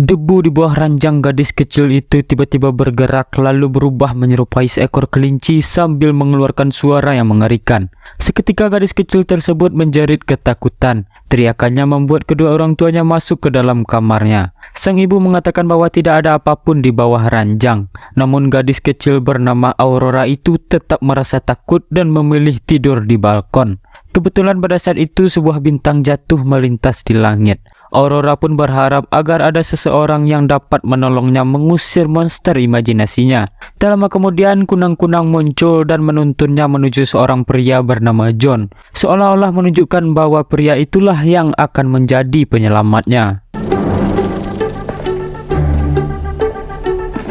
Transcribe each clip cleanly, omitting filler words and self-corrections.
Debu di bawah ranjang gadis kecil itu tiba-tiba bergerak lalu berubah menyerupai seekor kelinci sambil mengeluarkan suara yang mengerikan. Seketika gadis kecil tersebut menjerit ketakutan. Teriakannya membuat kedua orang tuanya masuk ke dalam kamarnya. Sang ibu mengatakan bahwa tidak ada apapun di bawah ranjang. Namun gadis kecil bernama Aurora itu tetap merasa takut dan memilih tidur di balkon. Kebetulan pada saat itu sebuah bintang jatuh melintas di langit. Aurora pun berharap agar ada seseorang yang dapat menolongnya mengusir monster imajinasinya. Tak lama kemudian kunang-kunang muncul dan menuntunnya menuju seorang pria bernama John, seolah-olah menunjukkan bahwa pria itulah yang akan menjadi penyelamatnya.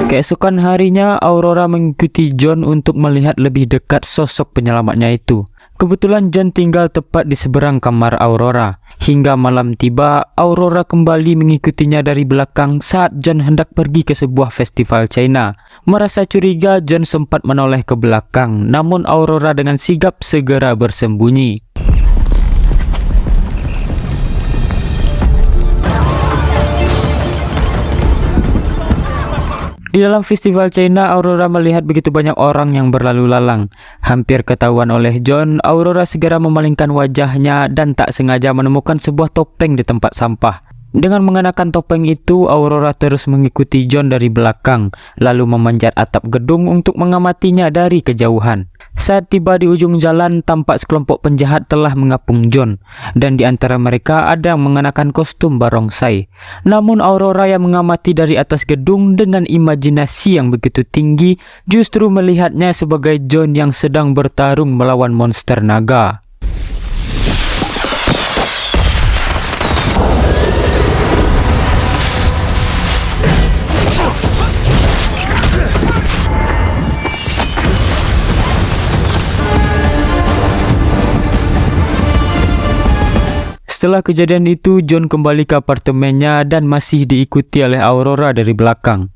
Keesokan harinya, Aurora mengikuti John untuk melihat lebih dekat sosok penyelamatnya itu. Kebetulan John tinggal tepat di seberang kamar Aurora. Hingga malam tiba, Aurora kembali mengikutinya dari belakang saat John hendak pergi ke sebuah festival China. Merasa curiga, John sempat menoleh ke belakang, namun Aurora dengan sigap segera bersembunyi. Di dalam festival China, Aurora melihat begitu banyak orang yang berlalu lalang. Hampir ketahuan oleh John, Aurora segera memalingkan wajahnya dan tak sengaja menemukan sebuah topeng di tempat sampah. Dengan mengenakan topeng itu, Aurora terus mengikuti John dari belakang, lalu memanjat atap gedung untuk mengamatinya dari kejauhan. Saat tiba di ujung jalan, tampak sekelompok penjahat telah mengapung John, dan di antara mereka ada yang mengenakan kostum barongsai. Namun Aurora yang mengamati dari atas gedung dengan imajinasi yang begitu tinggi, justru melihatnya sebagai John yang sedang bertarung melawan monster naga. Setelah kejadian itu, John kembali ke apartemennya dan masih diikuti oleh Aurora dari belakang.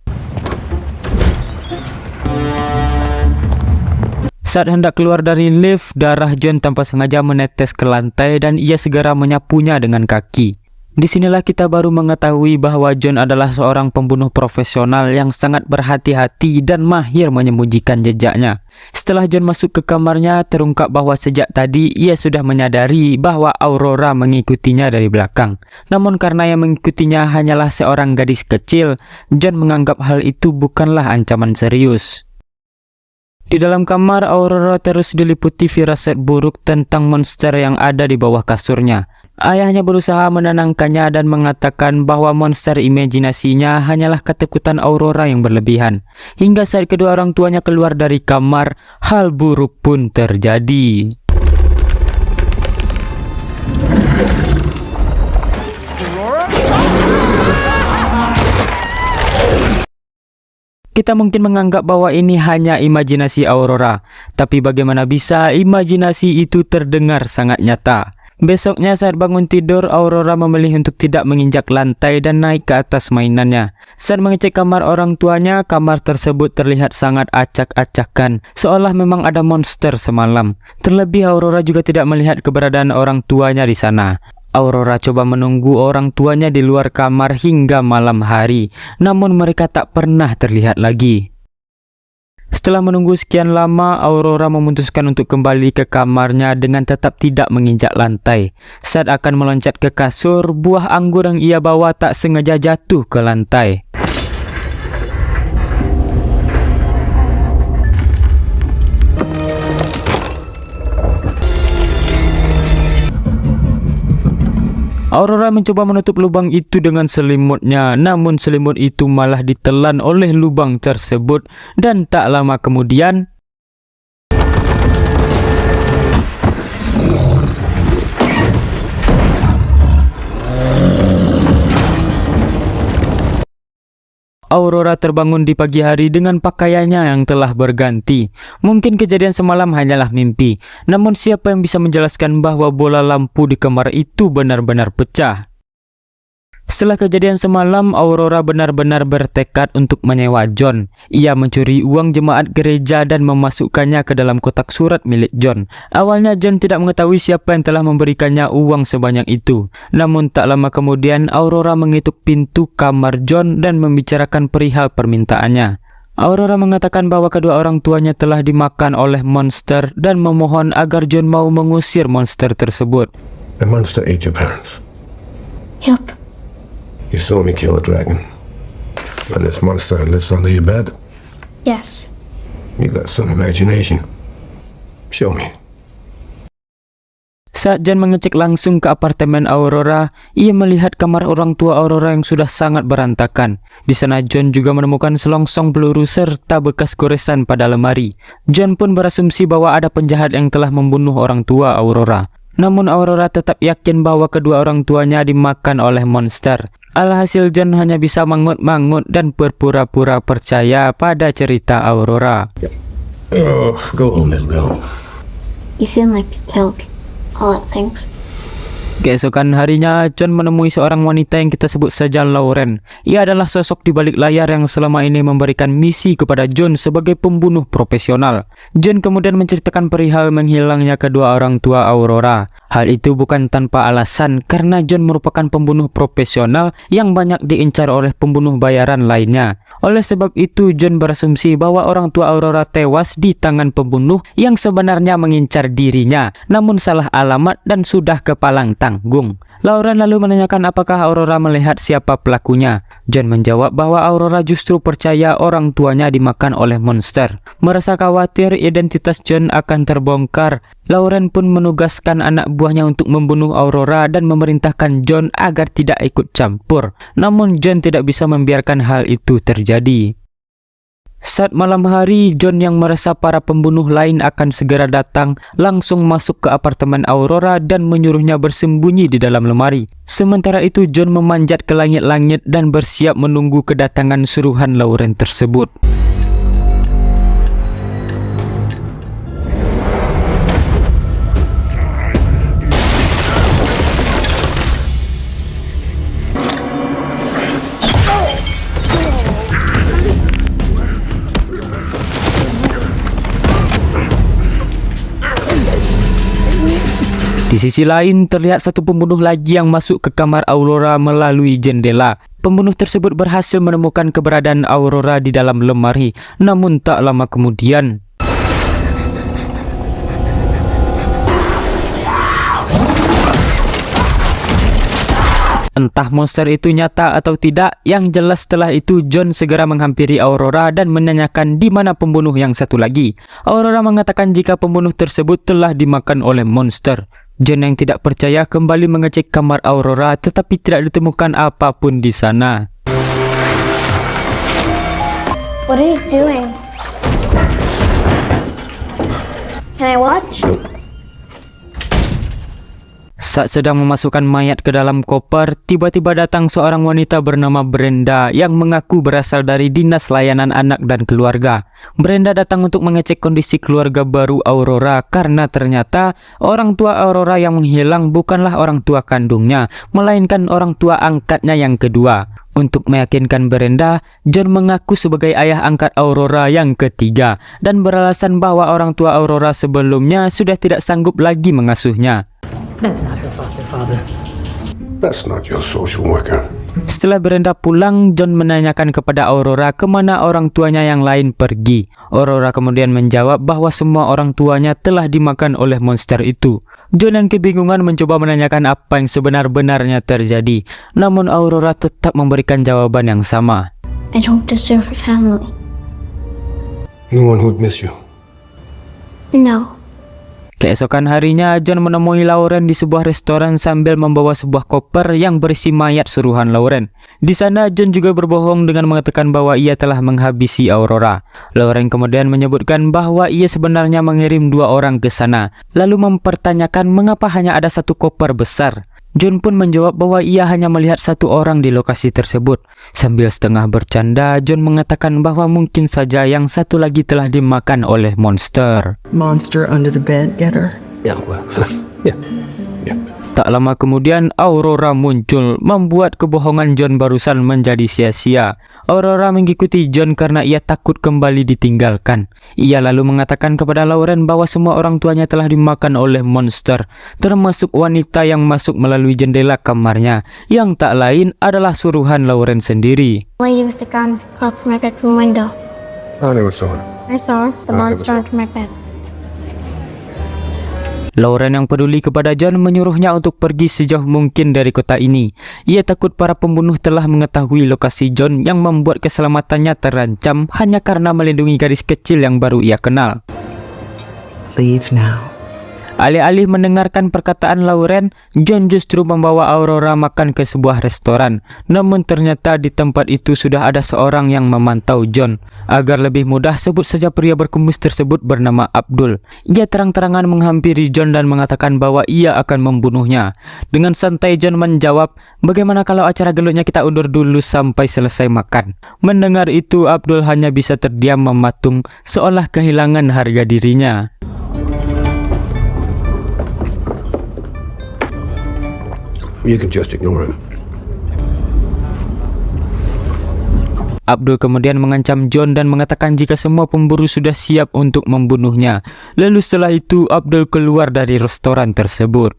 Saat hendak keluar dari lift, darah John tanpa sengaja menetes ke lantai dan ia segera menyapunya dengan kaki. Disinilah kita baru mengetahui bahwa John adalah seorang pembunuh profesional yang sangat berhati-hati dan mahir menyembunyikan jejaknya. Setelah John masuk ke kamarnya, terungkap bahwa sejak tadi ia sudah menyadari bahwa Aurora mengikutinya dari belakang. Namun karena yang mengikutinya hanyalah seorang gadis kecil, John menganggap hal itu bukanlah ancaman serius. Di dalam kamar, Aurora terus diliputi firasat buruk tentang monster yang ada di bawah kasurnya. Ayahnya berusaha menenangkannya dan mengatakan bahwa monster imajinasinya hanyalah ketakutan Aurora yang berlebihan. Hingga saat kedua orang tuanya keluar dari kamar, hal buruk pun terjadi. Kita mungkin menganggap bahwa ini hanya imajinasi Aurora, tapi bagaimana bisa imajinasi itu terdengar sangat nyata? Besoknya saat bangun tidur, Aurora memilih untuk tidak menginjak lantai dan naik ke atas mainannya. Saat mengecek kamar orang tuanya, kamar tersebut terlihat sangat acak-acakan, seolah memang ada monster semalam. Terlebih Aurora juga tidak melihat keberadaan orang tuanya di sana. Aurora coba menunggu orang tuanya di luar kamar hingga malam hari, namun mereka tak pernah terlihat lagi. Setelah menunggu sekian lama, Aurora memutuskan untuk kembali ke kamarnya dengan tetap tidak menginjak lantai. Saat akan meloncat ke kasur, buah anggur yang ia bawa tak sengaja jatuh ke lantai. Aurora mencoba menutup lubang itu dengan selimutnya, namun selimut itu malah ditelan oleh lubang tersebut dan tak lama kemudian Aurora terbangun di pagi hari dengan pakaiannya yang telah berganti. Mungkin kejadian semalam hanyalah mimpi, namun siapa yang bisa menjelaskan bahwa bola lampu di kamar itu benar-benar pecah? Setelah kejadian semalam, Aurora benar-benar bertekad untuk menyewa John. Ia mencuri uang jemaat gereja dan memasukkannya ke dalam kotak surat milik John. Awalnya John tidak mengetahui siapa yang telah memberikannya uang sebanyak itu. Namun tak lama kemudian, Aurora mengetuk pintu kamar John dan membicarakan perihal permintaannya. Aurora mengatakan bahwa kedua orang tuanya telah dimakan oleh monster dan memohon agar John mau mengusir monster tersebut. The monster ate your parents. Yep. You saw me kill a dragon. And this monster lives under your bed. Yes. You got some imagination. Show me. Saat John mengecek langsung ke apartemen Aurora, ia melihat kamar orang tua Aurora yang sudah sangat berantakan. Di sana John juga menemukan selongsong peluru serta bekas goresan pada lemari. John pun berasumsi bahwa ada penjahat yang telah membunuh orang tua Aurora. Namun Aurora tetap yakin bahwa kedua orang tuanya dimakan oleh monster. Alhasil John hanya bisa mangut-mangut dan berpura-pura percaya pada cerita Aurora. Oh, go home, little girl. You seem like you killed all that things. Keesokan harinya, John menemui seorang wanita yang kita sebut saja Lauren. Ia adalah sosok di balik layar yang selama ini memberikan misi kepada John sebagai pembunuh profesional. John kemudian menceritakan perihal menghilangnya kedua orang tua Aurora. Hal itu bukan tanpa alasan karena John merupakan pembunuh profesional yang banyak diincar oleh pembunuh bayaran lainnya. Oleh sebab itu, John berasumsi bahwa orang tua Aurora tewas di tangan pembunuh yang sebenarnya mengincar dirinya, namun salah alamat dan sudah kepalang tanggung. Lauren lalu menanyakan apakah Aurora melihat siapa pelakunya. John menjawab bahwa Aurora justru percaya orang tuanya dimakan oleh monster. Merasa khawatir identitas John akan terbongkar, Lauren pun menugaskan anak buahnya untuk membunuh Aurora dan memerintahkan John agar tidak ikut campur. Namun John tidak bisa membiarkan hal itu terjadi. Saat malam hari, John yang merasa para pembunuh lain akan segera datang, langsung masuk ke apartemen Aurora dan menyuruhnya bersembunyi di dalam lemari. Sementara itu, John memanjat ke langit-langit dan bersiap menunggu kedatangan suruhan Lauren tersebut. Di sisi lain, terlihat satu pembunuh lagi yang masuk ke kamar Aurora melalui jendela. Pembunuh tersebut berhasil menemukan keberadaan Aurora di dalam lemari, namun tak lama kemudian entah monster itu nyata atau tidak, yang jelas setelah itu John segera menghampiri Aurora dan menanyakan di mana pembunuh yang satu lagi. Aurora mengatakan jika pembunuh tersebut telah dimakan oleh monster. John yang tidak percaya kembali mengecek kamar Aurora tetapi tidak ditemukan apapun di sana. What are you doing? Can I watch? Saat sedang memasukkan mayat ke dalam koper, tiba-tiba datang seorang wanita bernama Brenda yang mengaku berasal dari Dinas Layanan Anak dan Keluarga. Brenda datang untuk mengecek kondisi keluarga baru Aurora karena ternyata orang tua Aurora yang menghilang bukanlah orang tua kandungnya, melainkan orang tua angkatnya yang kedua. Untuk meyakinkan Brenda, John mengaku sebagai ayah angkat Aurora yang ketiga dan beralasan bahwa orang tua Aurora sebelumnya sudah tidak sanggup lagi mengasuhnya. That's not her foster father. That's not your social worker. Setelah Brenda pulang, John menanyakan kepada Aurora kemana orang tuanya yang lain pergi. Aurora kemudian menjawab bahwa semua orang tuanya telah dimakan oleh monster itu. John yang kebingungan mencoba menanyakan apa yang sebenar-benarnya terjadi. Namun Aurora tetap memberikan jawaban yang sama. I don't deserve a family. No one would miss you. No. Keesokan harinya, John menemui Lauren di sebuah restoran sambil membawa sebuah koper yang berisi mayat suruhan Lauren. Di sana, John juga berbohong dengan mengatakan bahwa ia telah menghabisi Aurora. Lauren kemudian menyebutkan bahwa ia sebenarnya mengirim 2 orang ke sana, lalu mempertanyakan mengapa hanya ada satu koper besar. John pun menjawab bahwa ia hanya melihat 1 orang di lokasi tersebut. Sambil setengah bercanda, John mengatakan bahwa mungkin saja yang satu lagi telah dimakan oleh monster. Monster under the bed, get her? Yeah, well, yeah. Tak lama kemudian, Aurora muncul, membuat kebohongan John barusan menjadi sia-sia. Aurora mengikuti John karena ia takut kembali ditinggalkan. Ia lalu mengatakan kepada Lauren bahwa semua orang tuanya telah dimakan oleh monster, termasuk wanita yang masuk melalui jendela kamarnya, yang tak lain adalah suruhan Lauren sendiri. Lady with the gun crawled from my bedroom window. I never saw it. I saw the monster under my bed. Lauren yang peduli kepada John menyuruhnya untuk pergi sejauh mungkin dari kota ini. Ia takut para pembunuh telah mengetahui lokasi John yang membuat keselamatannya terancam hanya karena melindungi gadis kecil yang baru ia kenal. Leave now. Alih-alih mendengarkan perkataan Lauren, John justru membawa Aurora makan ke sebuah restoran. Namun ternyata di tempat itu sudah ada seorang yang memantau John. Agar lebih mudah, sebut saja pria berkumis tersebut bernama Abdul. Ia terang-terangan menghampiri John dan mengatakan bahwa ia akan membunuhnya. Dengan santai John menjawab, "Bagaimana kalau acara gelutnya kita undur dulu sampai selesai makan?" Mendengar itu, Abdul hanya bisa terdiam mematung, seolah kehilangan harga dirinya. You can just ignore him. Abdul kemudian mengancam John dan mengatakan jika semua pemburu sudah siap untuk membunuhnya. Lalu setelah itu Abdul keluar dari restoran tersebut.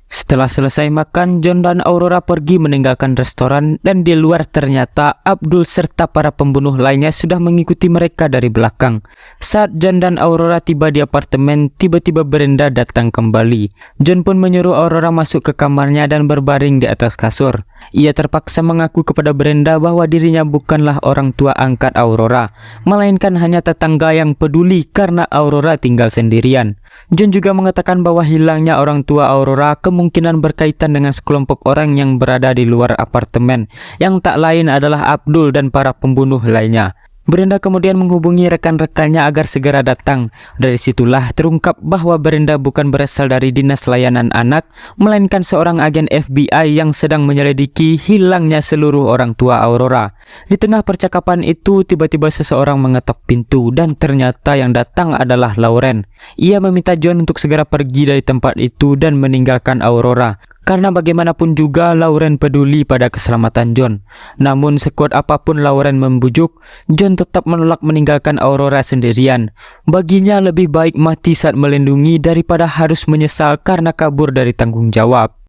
Setelah selesai makan, John dan Aurora pergi meninggalkan restoran dan di luar ternyata Abdul serta para pembunuh lainnya sudah mengikuti mereka dari belakang. Saat John dan Aurora tiba di apartemen, tiba-tiba Brenda datang kembali. John pun menyuruh Aurora masuk ke kamarnya dan berbaring di atas kasur. Ia terpaksa mengaku kepada Brenda bahwa dirinya bukanlah orang tua angkat Aurora, melainkan hanya tetangga yang peduli karena Aurora tinggal sendirian. John juga mengatakan bahwa hilangnya orang tua Aurora kemungkinan berkaitan dengan sekelompok orang yang berada di luar apartemen, yang tak lain adalah Abdul dan para pembunuh lainnya. Brenda kemudian menghubungi rekan-rekannya agar segera datang. Dari situlah terungkap bahwa Brenda bukan berasal dari Dinas Layanan Anak, melainkan seorang agen FBI yang sedang menyelidiki hilangnya seluruh orang tua Aurora. Di tengah percakapan itu, tiba-tiba seseorang mengetok pintu dan ternyata yang datang adalah Lauren. Ia meminta John untuk segera pergi dari tempat itu dan meninggalkan Aurora. Karena bagaimanapun juga Lauren peduli pada keselamatan John. Namun sekuat apapun Lauren membujuk, John tetap menolak meninggalkan Aurora sendirian. Baginya lebih baik mati saat melindungi daripada harus menyesal karena kabur dari tanggung jawab.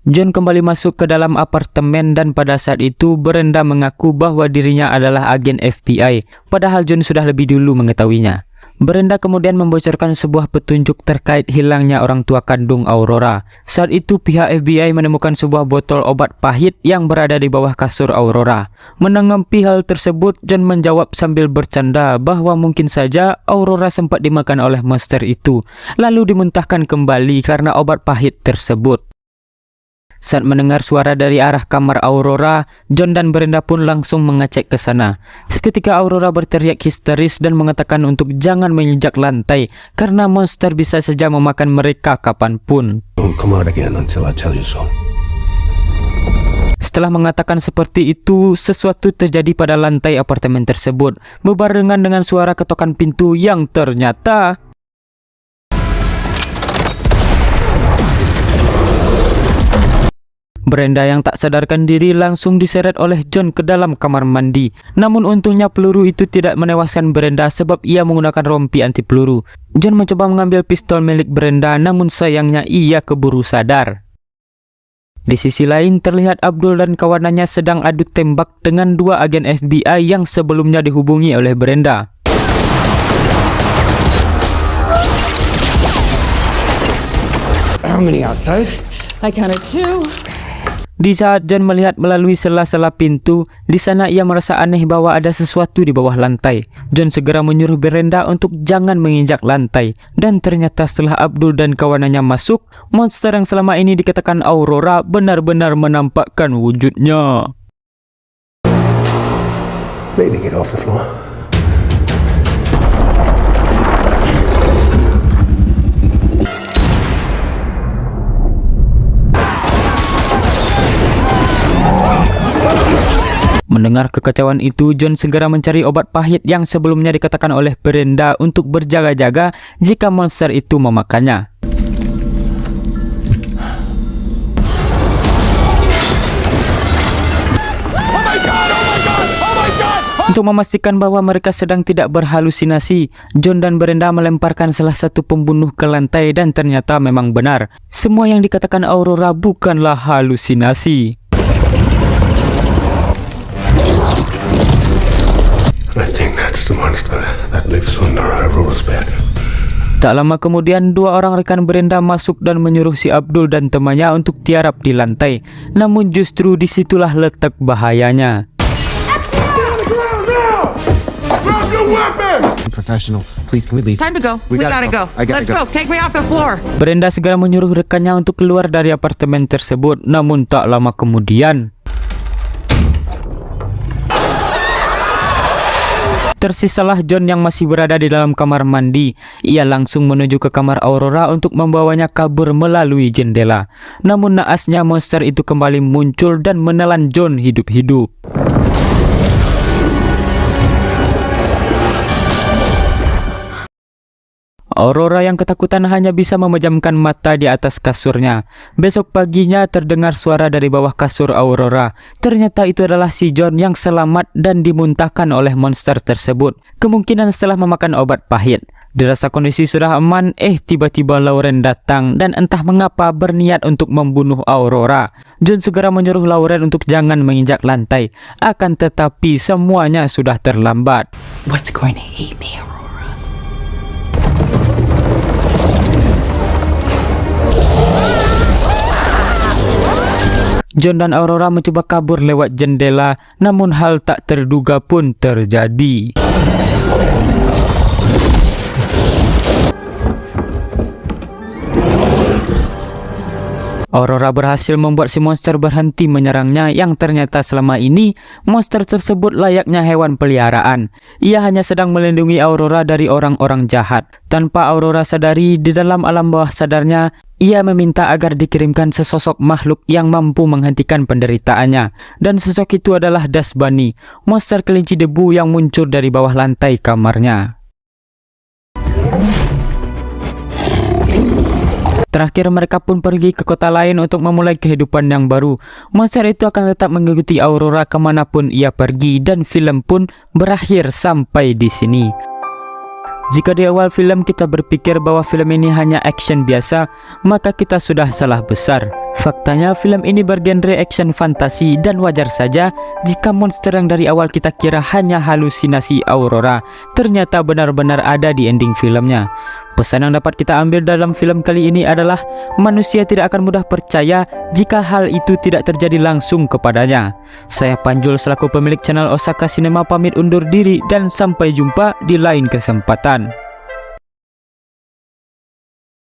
John kembali masuk ke dalam apartemen dan pada saat itu Brenda mengaku bahwa dirinya adalah agen FBI, padahal John sudah lebih dulu mengetahuinya. Brenda kemudian membocorkan sebuah petunjuk terkait hilangnya orang tua kandung Aurora. Saat itu pihak FBI menemukan sebuah botol obat pahit yang berada di bawah kasur Aurora. Menanggapi hal tersebut, John menjawab sambil bercanda bahwa mungkin saja Aurora sempat dimakan oleh monster itu, lalu dimuntahkan kembali karena obat pahit tersebut. Saat mendengar suara dari arah kamar Aurora, John dan Brenda pun langsung mengecek ke sana. Seketika Aurora berteriak histeris dan mengatakan untuk jangan menginjak lantai karena monster bisa saja memakan mereka kapanpun. Don't come out again until I tell you so. Setelah mengatakan seperti itu, sesuatu terjadi pada lantai apartemen tersebut, berbarengan dengan suara ketokan pintu yang ternyata Brenda yang tak sadarkan diri langsung diseret oleh John ke dalam kamar mandi. Namun untungnya peluru itu tidak menewaskan Brenda sebab ia menggunakan rompi anti peluru. John mencoba mengambil pistol milik Brenda, namun sayangnya ia keburu sadar. Di sisi lain terlihat Abdul dan kawanannya sedang adu tembak dengan dua agen FBI yang sebelumnya dihubungi oleh Brenda. How many outside? I counted 2. Di saat John melihat melalui sela-sela pintu, di sana ia merasa aneh bahwa ada sesuatu di bawah lantai. John segera menyuruh Brenda untuk jangan menginjak lantai. Dan ternyata setelah Abdul dan kawanannya masuk, monster yang selama ini dikatakan Aurora benar-benar menampakkan wujudnya. Maybe get off the floor. Mendengar kekacauan itu, John segera mencari obat pahit yang sebelumnya dikatakan oleh Brenda untuk berjaga-jaga jika monster itu memakannya. Untuk memastikan bahwa mereka sedang tidak berhalusinasi, John dan Brenda melemparkan salah satu pembunuh ke lantai dan ternyata memang benar. Semua yang dikatakan Aurora bukanlah halusinasi. I think that's the monster that lives under Aurora's bed. Tak lama kemudian, dua orang rekan Brenda masuk dan menyuruh si Abdul dan temannya untuk tiarap di lantai. Namun justru disitulah letak bahayanya. Professional. Please, can we leave? Time to go. We gotta go. Let's go. Take me off the floor. Brenda segera menyuruh rekannya untuk keluar dari apartemen tersebut. Namun tak lama kemudian, tersisalah John yang masih berada di dalam kamar mandi. Ia langsung menuju ke kamar Aurora untuk membawanya kabur melalui jendela. Namun naasnya monster itu kembali muncul dan menelan John hidup-hidup. Aurora yang ketakutan hanya bisa memejamkan mata di atas kasurnya. Besok paginya terdengar suara dari bawah kasur Aurora. Ternyata itu adalah si John yang selamat dan dimuntahkan oleh monster tersebut. Kemungkinan setelah memakan obat pahit. Dirasa kondisi sudah aman, tiba-tiba Lauren datang dan entah mengapa berniat untuk membunuh Aurora. John segera menyuruh Lauren untuk jangan menginjak lantai. Akan tetapi semuanya sudah terlambat. What's going to eat me, Aurora? John dan Aurora mencoba kabur lewat jendela, namun hal tak terduga pun terjadi. Aurora berhasil membuat si monster berhenti menyerangnya, yang ternyata selama ini monster tersebut layaknya hewan peliharaan. Ia hanya sedang melindungi Aurora dari orang-orang jahat. Tanpa Aurora sadari, di dalam alam bawah sadarnya, ia meminta agar dikirimkan sesosok makhluk yang mampu menghentikan penderitaannya. Dan sosok itu adalah Das Bunny, monster kelinci debu yang muncul dari bawah lantai kamarnya. Terakhir mereka pun pergi ke kota lain untuk memulai kehidupan yang baru. Monster itu akan tetap mengikuti Aurora kemanapun ia pergi, dan film pun berakhir sampai di sini. Jika di awal film kita berpikir bahwa film ini hanya action biasa, maka kita sudah salah besar. Faktanya film ini bergenre action fantasi, dan wajar saja jika monster yang dari awal kita kira hanya halusinasi Aurora ternyata benar-benar ada di ending filmnya. Pesan yang dapat kita ambil dalam film kali ini adalah manusia tidak akan mudah percaya jika hal itu tidak terjadi langsung kepadanya. Saya Panjul selaku pemilik channel Osaka Cinema pamit undur diri dan sampai jumpa di lain kesempatan.